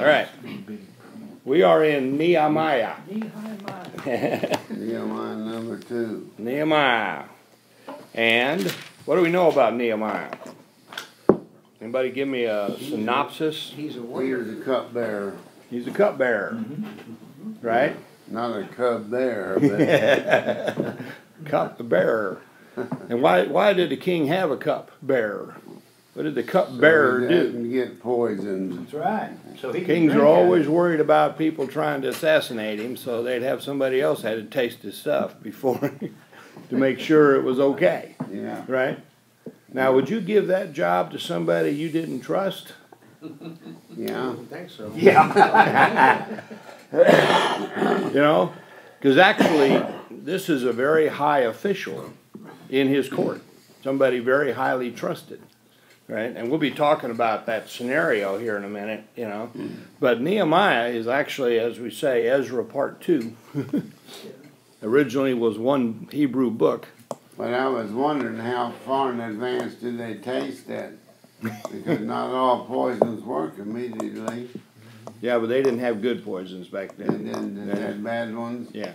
right. We are in Nehemiah. Nehemiah number 2. Nehemiah. And what do we know about Nehemiah? Anybody give me a synopsis? He's a cupbearer. He's a cupbearer. Right? Not a cub bear, but cupbearer. And why did the king have a cupbearer? What did the cupbearer do? He get poisoned. That's right. So Kings are always worried about people trying to assassinate him, so they'd have somebody else had to taste his stuff before to make sure it was okay. Yeah. Right? Now, would you give that job to somebody you didn't trust? Yeah. I think so. Yeah. You know, because actually, this is a very high official in his court, somebody very highly trusted, right? And we'll be talking about that scenario here in a minute, you know. But Nehemiah is actually, as we say, Ezra Part 2. Originally was one Hebrew book. But I was wondering how far in advance do they taste that? Because not all poisons work immediately. Yeah, but they didn't have good poisons back then. They had bad ones. Yeah.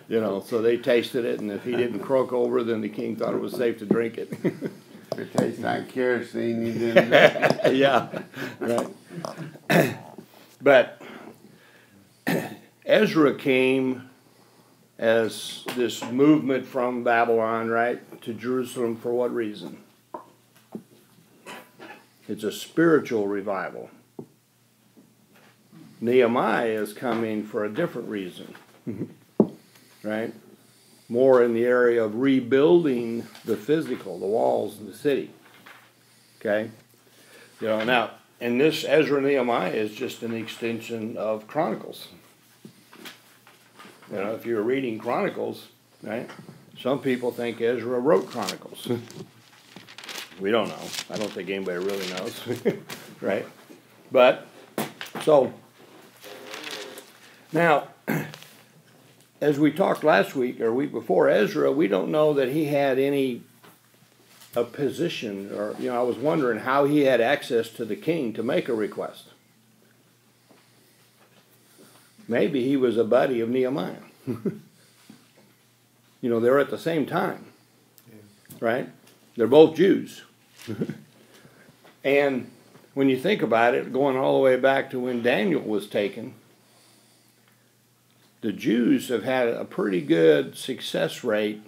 You know, so they tasted it, and if he didn't croak over, then the king thought it was safe to drink it. If it tastes like kerosene, you didn't drink it. Yeah, right. But Ezra came as this movement from Babylon, right, to Jerusalem for what reason? It's a spiritual revival. Nehemiah is coming for a different reason, right? More in the area of rebuilding the physical, the walls of the city. Okay? You know, now, and this Ezra and Nehemiah is just an extension of Chronicles. You know, if you're reading Chronicles, right, some people think Ezra wrote Chronicles. We don't know. I don't think anybody really knows, right? But, so, now, as we talked last week or week before, Ezra, we don't know that he had a position, or, you know, I was wondering how he had access to the king to make a request. Maybe he was a buddy of Nehemiah. You know, they're at the same time, right? They're both Jews. And when you think about it, going all the way back to when Daniel was taken, the Jews have had a pretty good success rate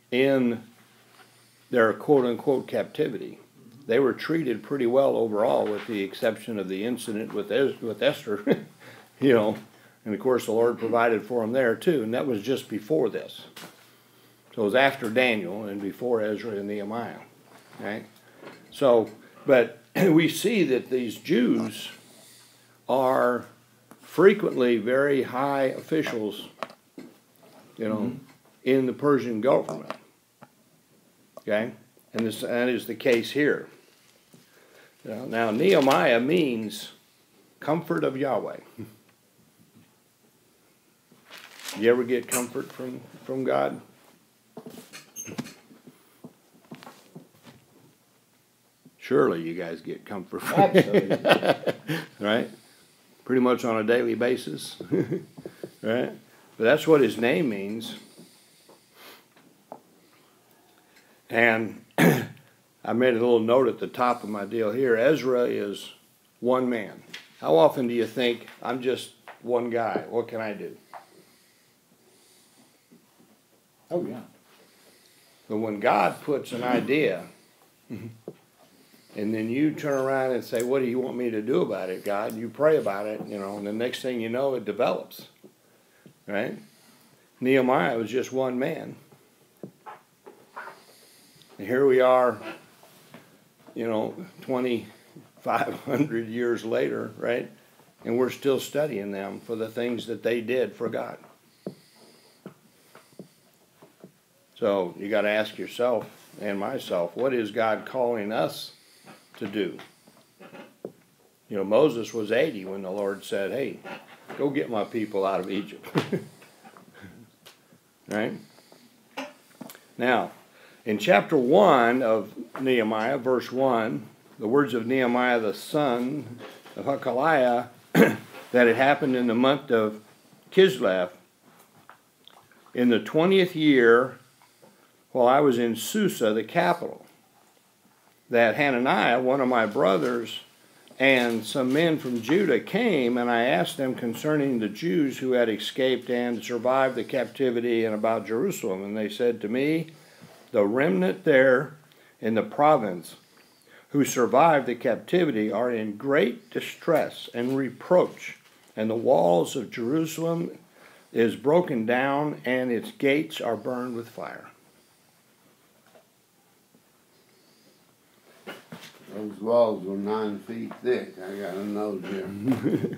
in their quote-unquote captivity. They were treated pretty well overall, with the exception of the incident with Esther, you know. And of course, the Lord provided for them there too, and that was just before this. So it was after Daniel and before Ezra and Nehemiah, right? So, but we see that these Jews are frequently very high officials, you know, in the Persian government. Okay, and that is the case here. Now Nehemiah means comfort of Yahweh. You ever get comfort from God? Surely you guys get comfort from Absolutely. right? Pretty much on a daily basis. Right? But that's what his name means. And I made a little note at the top of my deal here. Ezra is one man. How often do you think, I'm just one guy, what can I do? Oh, yeah. But when God puts an idea, and then you turn around and say, what do you want me to do about it, God? You pray about it, you know, and the next thing you know, it develops. Right? Nehemiah was just one man. And here we are, you know, 2,500 years later, right? And we're still studying them for the things that they did for God. So you got to ask yourself and myself, what is God calling us to do? You know, Moses was 80 when the Lord said, hey, go get my people out of Egypt. Right? Now, in chapter 1 of Nehemiah, verse 1, the words of Nehemiah the son of Hakaliah, that it happened in the month of Kislev, in the 20th year, while I was in Susa, the capital, that Hananiah, one of my brothers, and some men from Judah came, and I asked them concerning the Jews who had escaped and survived the captivity and about Jerusalem. And they said to me, the remnant there in the province who survived the captivity are in great distress and reproach, and the walls of Jerusalem is broken down, and its gates are burned with fire. Those walls were 9 feet thick. I got a note here.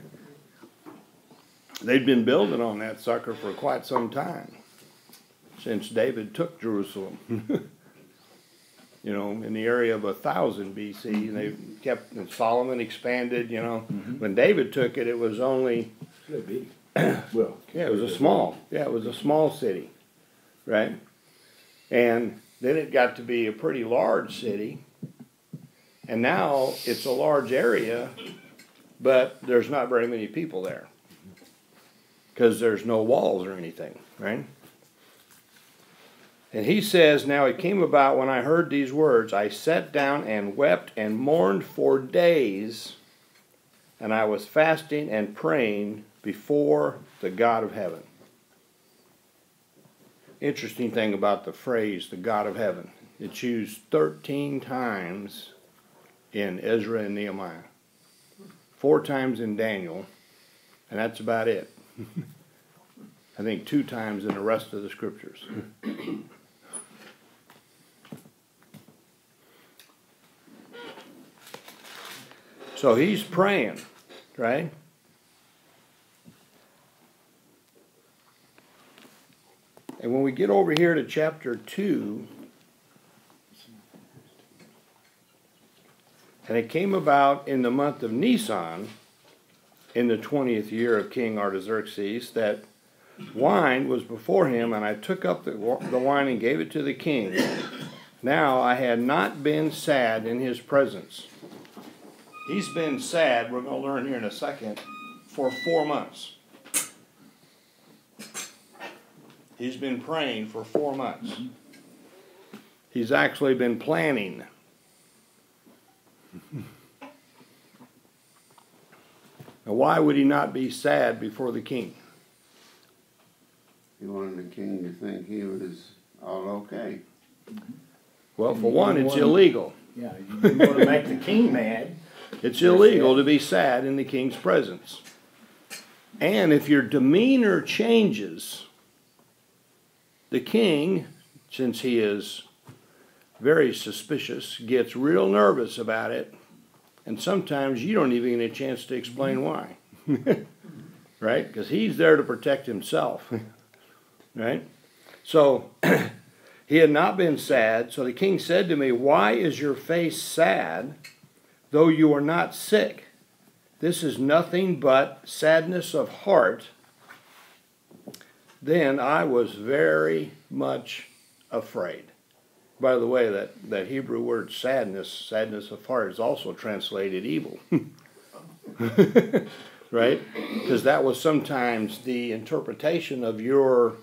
They'd been building on that sucker for quite some time, since David took Jerusalem. You know, in the area of 1000 BC, they kept, and Solomon expanded, you know. When David took it, it was only, Could be. Well, it was a small city, right? And then it got to be a pretty large city, and now it's a large area, but there's not very many people there, because there's no walls or anything, right? And he says, now it came about when I heard these words, I sat down and wept and mourned for days, and I was fasting and praying before the God of heaven. Interesting thing about the phrase, the God of heaven. It's used 13 times in Ezra and Nehemiah, 4 times in Daniel, and that's about it. I think 2 times in the rest of the scriptures. So he's praying, right? And when we get over here to chapter 2, and it came about in the month of Nisan, in the 20th year of King Artaxerxes, that wine was before him, and I took up the wine and gave it to the king. Now I had not been sad in his presence. He's been sad, we're going to learn here in a second, for 4 months. He's been praying for 4 months. He's actually been planning. Now, why would he not be sad before the king? He wanted the king to think he was all okay. Well, for one, it's illegal. yeah, you want to make the king mad. It's illegal to be sad in the king's presence. And if your demeanor changes, the king, since he is very suspicious, gets real nervous about it, and sometimes you don't even get a chance to explain why. Right? Because he's there to protect himself. Right? So, he had not been sad, so the king said to me, why is your face sad, though you are not sick? This is nothing but sadness of heart. Then I was very much afraid. By the way, that Hebrew word sadness of heart, is also translated evil. Right? Because that was sometimes the interpretation of your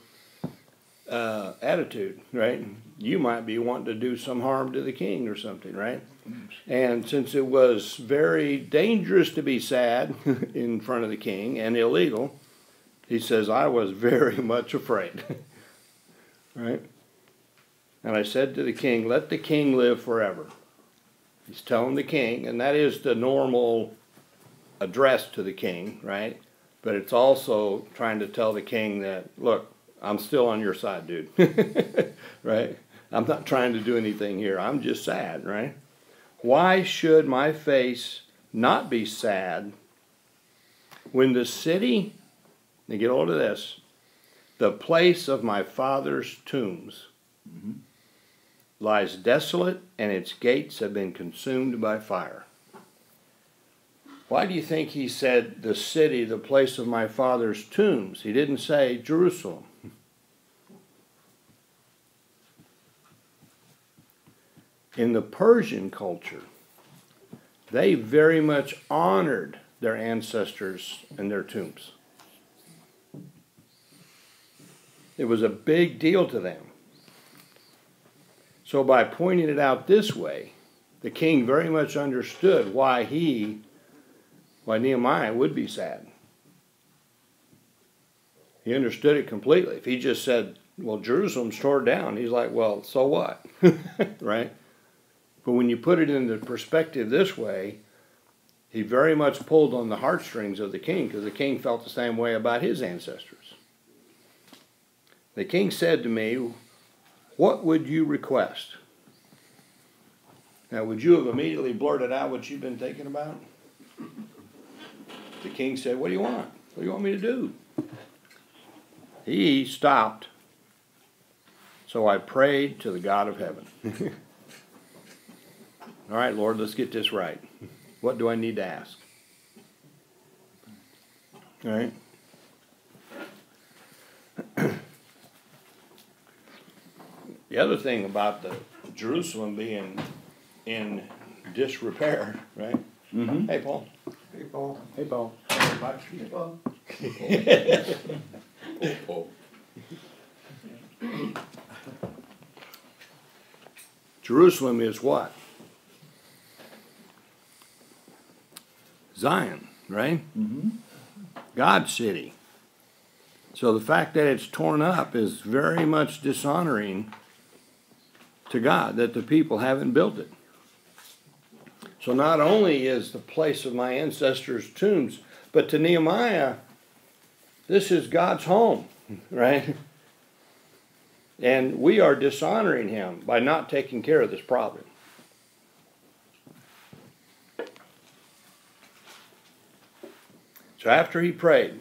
attitude, right? You might be wanting to do some harm to the king or something, right? And since it was very dangerous to be sad in front of the king and illegal, he says, I was very much afraid. Right? And I said to the king, let the king live forever. He's telling the king, and that is the normal address to the king, right? But it's also trying to tell the king that, look, I'm still on your side, dude. Right? I'm not trying to do anything here. I'm just sad, right? Why should my face not be sad when the city, now get hold of this, the place of my father's tombs lies desolate, and its gates have been consumed by fire? Why do you think he said the city, the place of my father's tombs? He didn't say Jerusalem. In the Persian culture, they very much honored their ancestors and their tombs. It was a big deal to them. So by pointing it out this way, the king very much understood why Nehemiah would be sad. He understood it completely. If he just said, well, Jerusalem's torn down, he's like, well, so what? Right? But when you put it into perspective this way, he very much pulled on the heartstrings of the king, because the king felt the same way about his ancestors. The king said to me, what would you request? Now, would you have immediately blurted out what you've been thinking about? The king said, what do you want? What do you want me to do? He stopped. So I prayed to the God of heaven. All right, Lord, let's get this right. What do I need to ask? All right. The other thing about the Jerusalem being in disrepair, right? Mm-hmm. Hey, Paul. Hey, Paul. Hey, Paul. Hey, Paul. Oh, Jerusalem is what? Zion, right? Mm-hmm. God's city. So the fact that it's torn up is very much dishonoring to God, that the people haven't built it. So not only is the place of my ancestors' tombs, but to Nehemiah, this is God's home, right? And we are dishonoring him by not taking care of this problem. So after he prayed,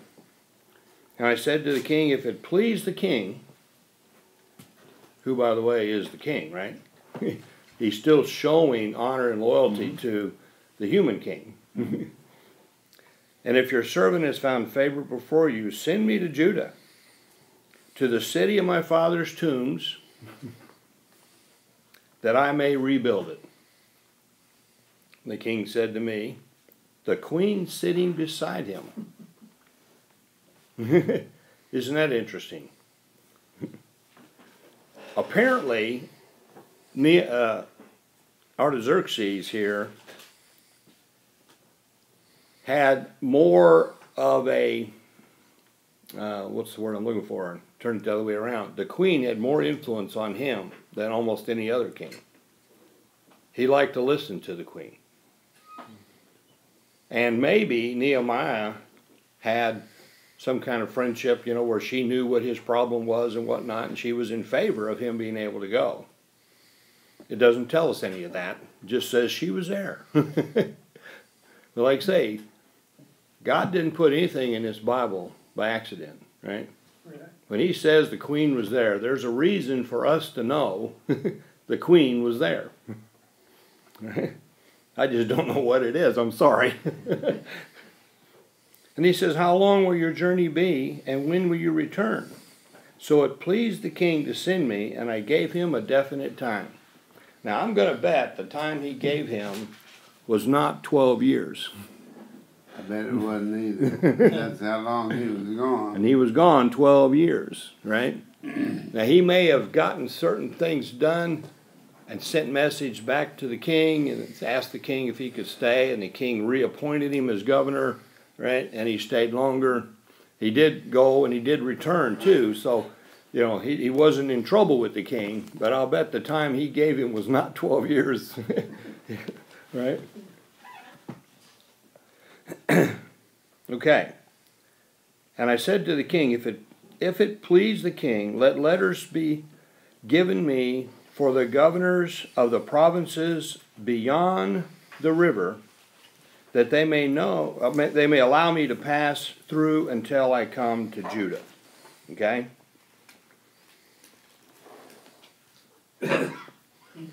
and I said to the king, if it please the king, who, by the way, is the king, right? He's still showing honor and loyalty to the human king. And if your servant has found favor before you, send me to Judah, to the city of my father's tombs, that I may rebuild it. The king said to me, the queen sitting beside him. Isn't that interesting? Apparently, Artaxerxes here had more of a, what's the word I'm looking for? Turn it the other way around. The queen had more influence on him than almost any other king. He liked to listen to the queen. And maybe Nehemiah had some kind of friendship, you know, where she knew what his problem was and whatnot, and she was in favor of him being able to go. It doesn't tell us any of that. It just says she was there. But like I say, God didn't put anything in this Bible by accident, right? When he says the queen was there, there's a reason for us to know the queen was there. Right? I just don't know what it is. I'm sorry. And he says, how long will your journey be, and when will you return? So it pleased the king to send me, and I gave him a definite time. Now, I'm going to bet the time he gave him was not 12 years. I bet it wasn't either. That's how long he was gone. And he was gone 12 years, right? Now, he may have gotten certain things done and sent message back to the king and asked the king if he could stay, and the king reappointed him as governor, right? And he stayed longer. He did go and he did return too, so, you know, he wasn't in trouble with the king, but I'll bet the time he gave him was not 12 years, right? Okay. And I said to the king, if it please the king, let letters be given me for the governors of the provinces beyond the river, that they may know, they may allow me to pass through until I come to Judah. Okay?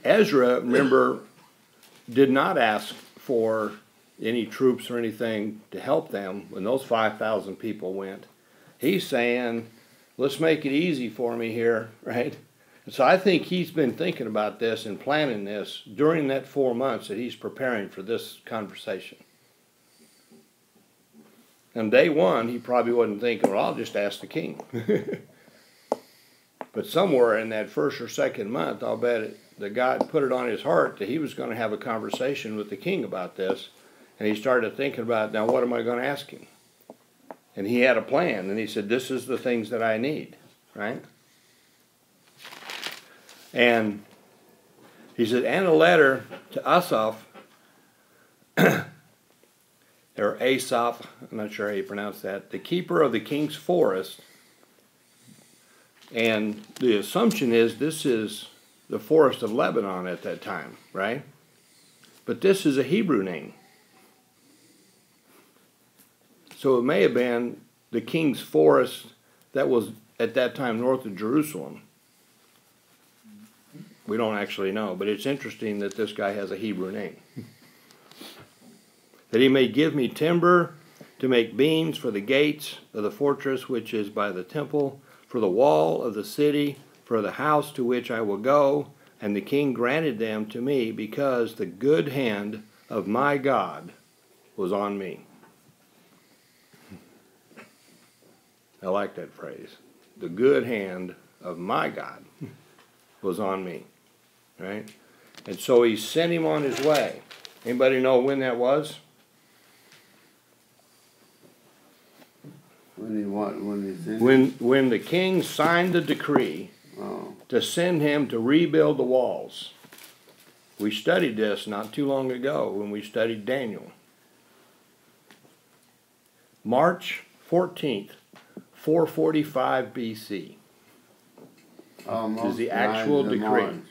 Ezra, remember, did not ask for any troops or anything to help them when those 5,000 people went. He's saying, let's make it easy for me here, right? So I think he's been thinking about this and planning this during that 4 months that he's preparing for this conversation. And day one, he probably wasn't thinking, well, I'll just ask the king. But somewhere in that first or second month, I'll bet the God put it on his heart that he was going to have a conversation with the king about this. And he started thinking about, now what am I going to ask him? And he had a plan, and he said, this is the things that I need, right? And he said, and a letter to Asaph, or Asaph, I'm not sure how you pronounce that, the keeper of the king's forest. And the assumption is this is the forest of Lebanon at that time, right? But this is a Hebrew name. So it may have been the king's forest that was at that time north of Jerusalem. We don't actually know, but it's interesting that this guy has a Hebrew name. That he may give me timber to make beams for the gates of the fortress which is by the temple, for the wall of the city, for the house to which I will go. And the king granted them to me because the good hand of my God was on me. I like that phrase. The good hand of my God was on me. Right? And so he sent him on his way. Anybody know when that was? When he what? When When the king signed the decree to send him to rebuild the walls. We studied this not too long ago when we studied Daniel. March 14th, 445 BC is the actual decree.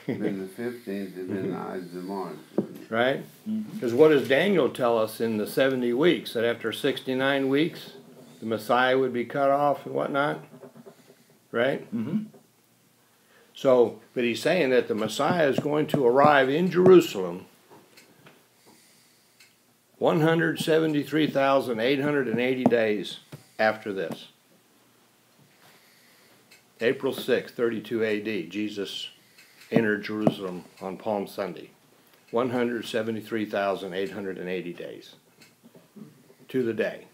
Been the 15th, and then the Ides of March. Right? Because what does Daniel tell us in the 70 weeks? That after 69 weeks, the Messiah would be cut off and whatnot? Right? Mm-hmm. So, but he's saying that the Messiah is going to arrive in Jerusalem 173,880 days after this. April 6, 32 AD, Jesus entered Jerusalem on Palm Sunday. 173,880 days to the day.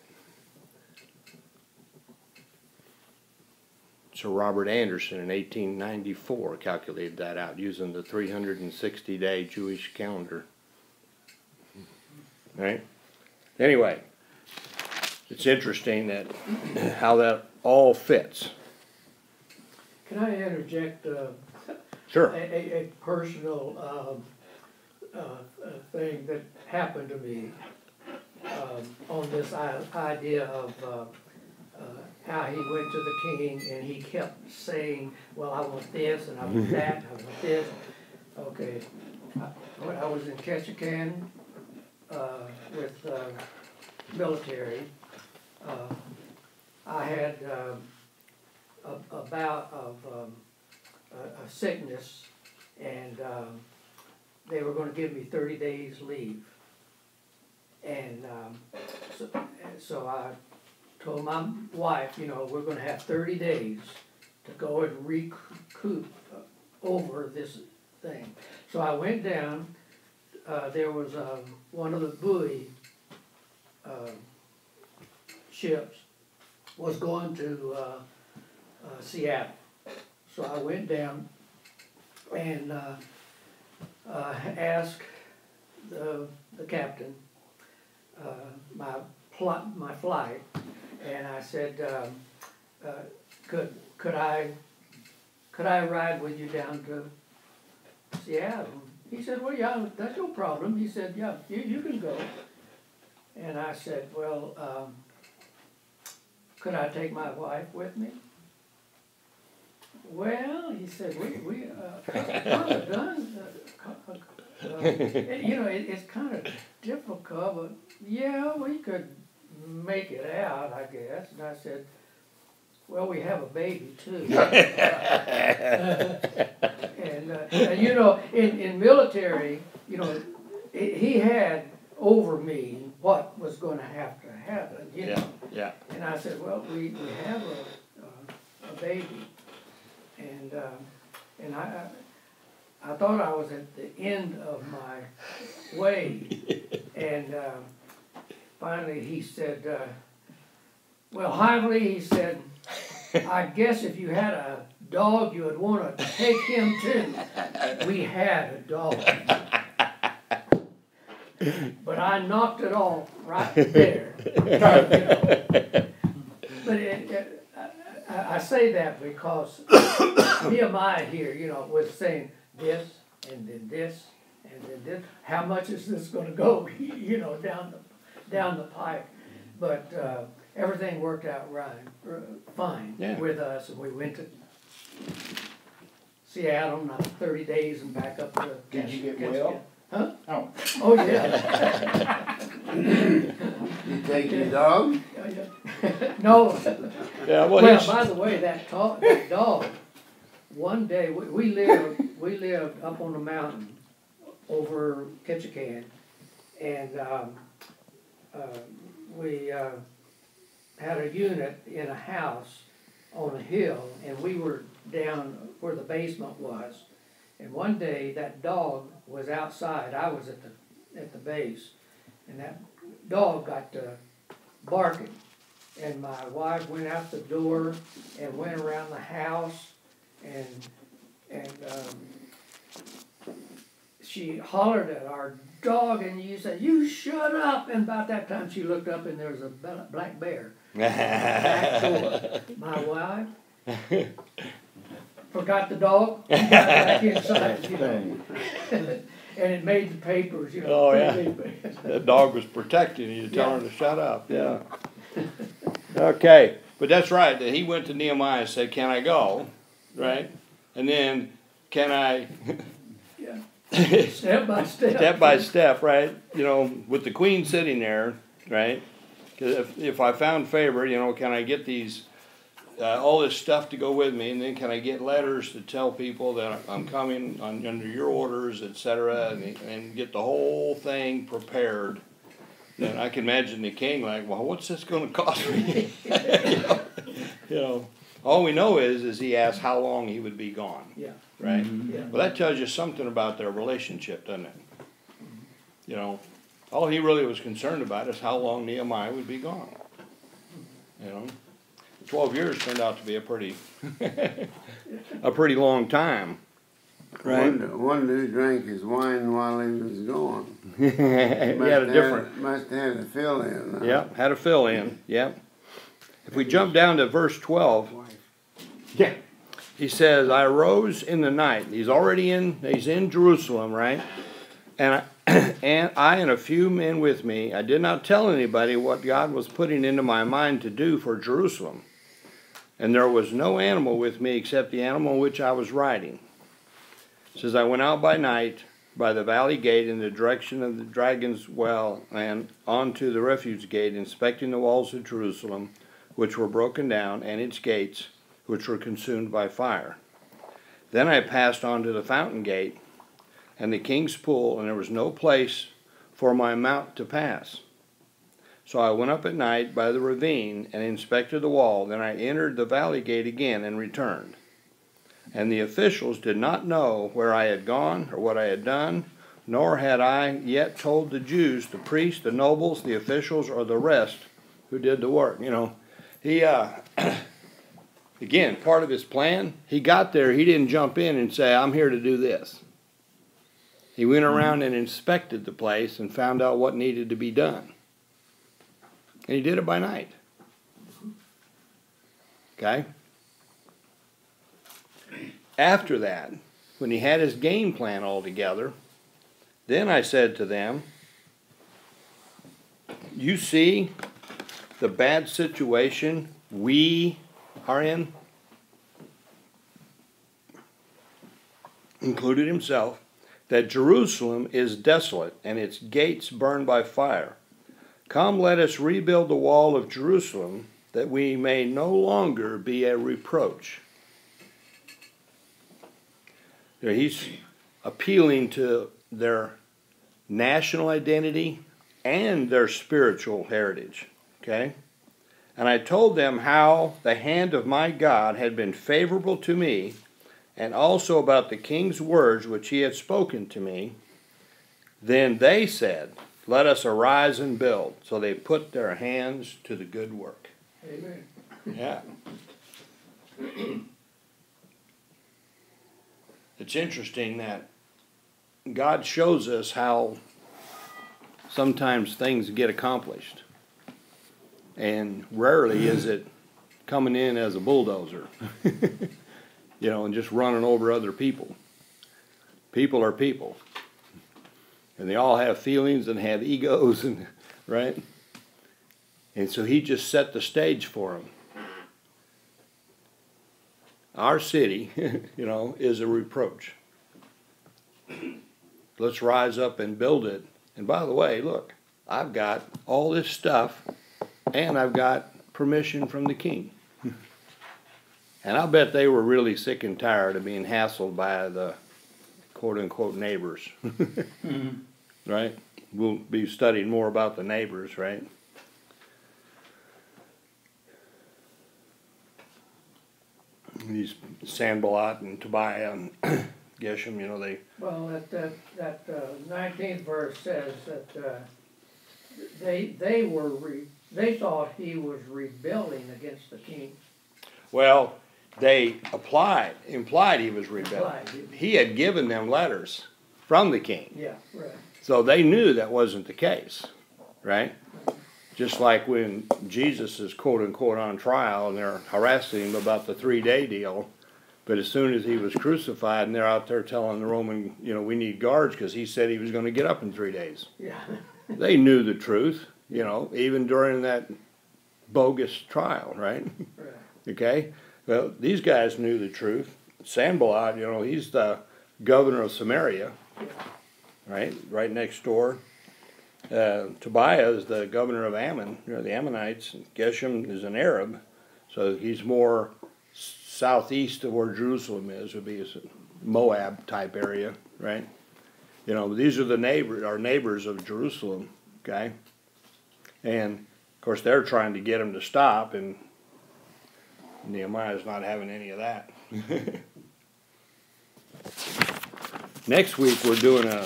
Sir Robert Anderson in 1894 calculated that out using the 360-day Jewish calendar. Right? Anyway, it's interesting that how that all fits. Can I interject Sure. a personal thing that happened to me on this idea of how he went to the king and he kept saying, well, I want this and I want that and I want this. Okay, when I was in Ketchikan with military, I had a bout of a sickness, and they were going to give me 30 days leave. And so I told my wife, you know, we're going to have 30 days to go and recoup over this thing. So I went down. There was one of the buoy ships was going to Seattle. So I went down and asked the captain my flight, and I said, could I ride with you down to Seattle? He said, well, yeah, that's no problem. He said, yeah, you can go. And I said, well, could I take my wife with me? Well, he said, we kind of done. You know, it's kind of difficult, but yeah, we could make it out, I guess. And I said, well, we have a baby too. And you know, in military, you know, he had over me what was going to happen. You know? Yeah. And I said, well, we have a baby. And And I thought I was at the end of my way. And finally he said, well, Hively, he said, I guess if you had a dog, you would want to take him too. We had a dog. But I knocked it off right there. You know. But I say that because Nehemiah here, you know, was saying this and then this and then this. How much is this going to go, you know, down the pipe? But everything worked out fine with us, and we went to Seattle, not 30 days, and back up to. Did you get well? Huh? Oh. Oh yeah. You take your dog? No. Yeah, Well, by the way, that dog. One day we lived up on the mountain over Ketchikan, and we had a unit in a house on a hill, and we were down where the basement was. And one day that dog was outside. I was at the base, and that dog got to barking. And my wife went out the door and went around the house, and she hollered at our dog, and you said, "You shut up!" And about that time, she looked up, and there was a black bear back door. My wife forgot the dog, back inside, you know. And it made the papers, you know. Oh, yeah. That dog was protecting you, telling her to shut up. Yeah. Okay, but that's right. He went to Nehemiah and said, "Can I go?" Right? And then, "Can I?" Yeah. Step by step. Step by step, right? You know, with the queen sitting there, right? Because if I found favor, you know, can I get these, all this stuff to go with me, and then can I get letters to tell people that I'm coming under your orders, etc., and get the whole thing prepared. And I can imagine the king like, well, what's this going to cost me? you know, all we know is he asked how long he would be gone. Yeah. Right? Mm-hmm. Yeah. Well, that tells you something about their relationship, doesn't it? You know, all he really was concerned about is how long Nehemiah would be gone. You know, 12 years turned out to be a pretty long time. Right? Wonder who drank his wine while he was gone. He had a different. Must have had a fill in. Yeah, had a fill in. Yep. If we jump down to verse 12, Yeah. he says, "I arose in the night." He's in Jerusalem, right? And I and a few men with me, I did not tell anybody what God was putting into my mind to do for Jerusalem. And there was no animal with me except the animal which I was riding. It says, "I went out by night by the valley gate in the direction of the dragon's well and on to the refuge gate, inspecting the walls of Jerusalem, which were broken down, and its gates, which were consumed by fire. Then I passed on to the fountain gate and the king's pool, and there was no place for my mount to pass. So I went up at night by the ravine and inspected the wall. Then I entered the valley gate again and returned. And the officials did not know where I had gone or what I had done, nor had I yet told the Jews, the priests, the nobles, the officials, or the rest who did the work." You know, he, again, part of his plan, he got there, he didn't jump in and say, "I'm here to do this." He went around and inspected the place and found out what needed to be done. And he did it by night. Okay? After that, when he had his game plan all together, then I said to them, "You see the bad situation we are in?" Included himself, "that Jerusalem is desolate and its gates burned by fire. Come, let us rebuild the wall of Jerusalem, that we may no longer be a reproach." He's appealing to their national identity and their spiritual heritage. Okay? "And I told them how the hand of my God had been favorable to me, and also about the king's words which he had spoken to me. Then they said, let us arise and build. So they put their hands to the good work. Amen. Yeah. It's interesting that God shows us how sometimes things get accomplished. And rarely is it coming in as a bulldozer, you know, and just running over other people. People are people. And they all have feelings and have egos, and right? And so he just set the stage for them. Our city, you know, is a reproach. Let's rise up and build it. And by the way, look, I've got all this stuff, and I've got permission from the king. And I'll bet they were really sick and tired of being hassled by the quote-unquote neighbors. Right? We'll be studying more about the neighbors, right? These Sanballat and Tobiah and Geshem, you know, they... Well, that 19th verse says that they thought he was rebelling against the king. Well, they implied he was rebelling. Implied. He had given them letters from the king. Yeah, right. So they knew that wasn't the case, right? Just like when Jesus is quote-unquote on trial and they're harassing him about the 3-day deal, but as soon as he was crucified and they're out there telling the Roman, you know, we need guards because he said he was going to get up in 3 days. Yeah. They knew the truth, you know, even during that bogus trial, right? Right. Okay? Well, these guys knew the truth. Sanballat, you know, he's the governor of Samaria, right next door. Tobiah is the governor of Ammon, you know, the Ammonites. Geshem is an Arab, so he's more southeast of where Jerusalem is, would be a Moab type area, right? You know, these are the neighbors of Jerusalem, okay? And of course they're trying to get him to stop, and Nehemiah's not having any of that. Next week we're doing a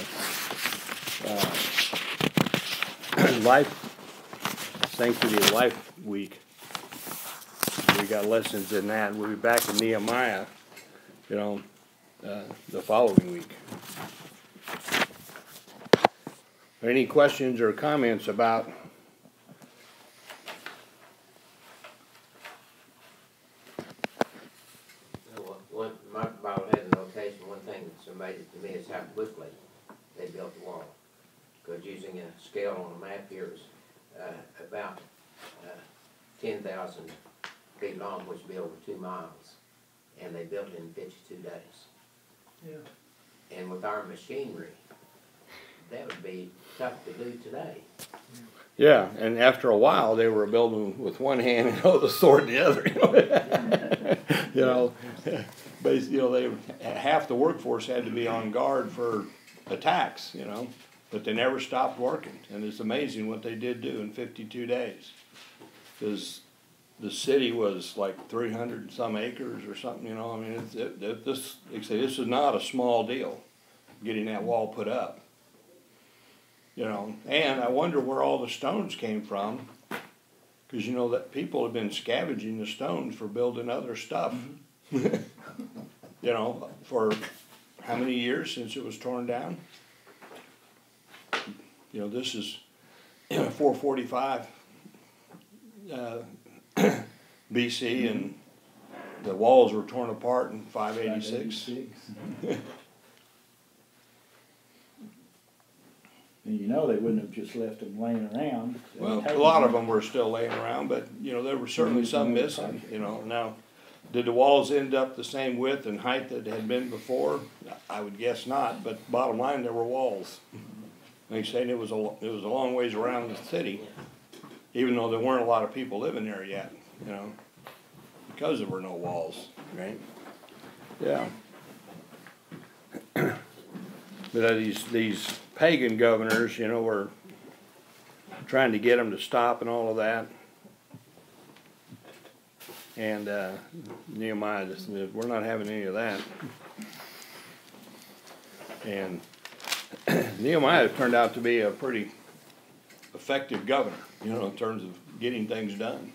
Sanctity of Life week. We got lessons in that. We'll be back in Nehemiah, you know, the following week. Any questions or comments about My Bible has a notation. One thing that's amazing to me is how quickly they built the wall. Because using a scale on a map here is about 10,000 feet long, which would be over 2 miles. And they built it in 52 days. Yeah. And with our machinery, that would be tough to do today. yeah, and after a while they were building with one hand and the sword in the other. You know, basically, you know, half the workforce had to be on guard for attacks. You know, but they never stopped working, and it's amazing what they did do in 52 days. Because the city was like 300 some acres or something. You know, I mean, this is not a small deal, getting that wall put up. You know, and I wonder where all the stones came from, because you know that people have been scavenging the stones for building other stuff. You know, for how many years since it was torn down? You know, this is 445 BC, and the walls were torn apart in 586. And you know they wouldn't have just left them laying around. Well, a lot of them were still laying around, but you know there were certainly some missing. You know, now did the walls end up the same width and height that had been before? I would guess not. But bottom line, there were walls. They said it was a long ways around the city, even though there weren't a lot of people living there yet. You know, because there were no walls, right? Yeah. But these pagan governors, you know, were trying to get them to stop and all of that. And Nehemiah just said, we're not having any of that. And Nehemiah turned out to be a pretty effective governor, you know, in terms of getting things done.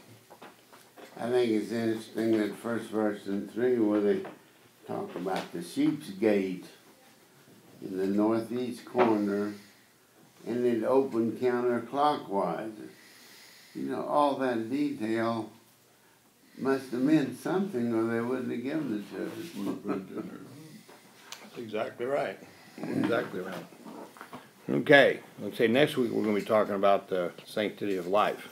I think it's interesting that first verse and 3 where they talk about the sheep's gate in the northeast corner, and it opened counterclockwise. You know, all that detail must have meant something, or they wouldn't have given it to us. That's exactly right. Exactly right. Okay, let's say next week we're gonna be talking about the sanctity of life.